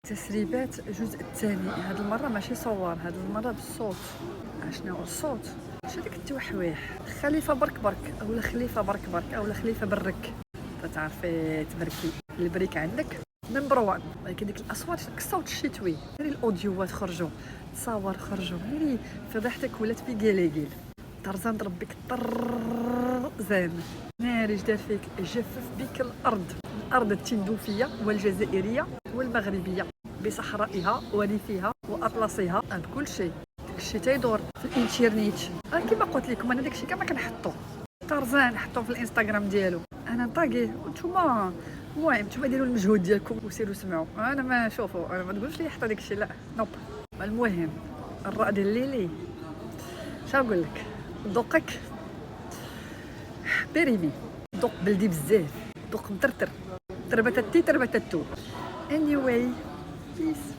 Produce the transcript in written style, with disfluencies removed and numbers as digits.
تسريبات الجزء الثاني. هاد المره ماشي صور، هاد المره بالصوت. شنو هو الصوت؟ اش هذاك التوحويح؟ خليفه برك برك اولا خليفه برك برك اولا خليفه برك. تعرفي تبركي البريك عندك نمبر 1. ولكن ديك الاصوات الصوت الشتوي، غير الاوديوات خرجوا، تصاور خرجوا، غير فضحتك ولات في قيل طرزان ضرب بك زين ناري جدار فيك جفف بك الارض التندوفيه والجزائريه والمغربيه بصحرائها وريفها واطلسها بكل شيء. داكشي تيدور في الانترنيت. كيما قلت لكم انا داكشي كما كنحطو طرزان حطوه في الانستغرام ديالو، انا نطاقيه وانتوما المهم نتوما ديروا المجهود ديالكم وسيروا سمعوا. انا ما شوفوا، انا ما تقولش لي حط داكشي، لا نوب. المهم الراء ديال ليلي شنقول لك، ذوقك بيريمي، ذوق بلدي بزاف، ذوق مطرطر، تربتتي تربتتو. anyway peace.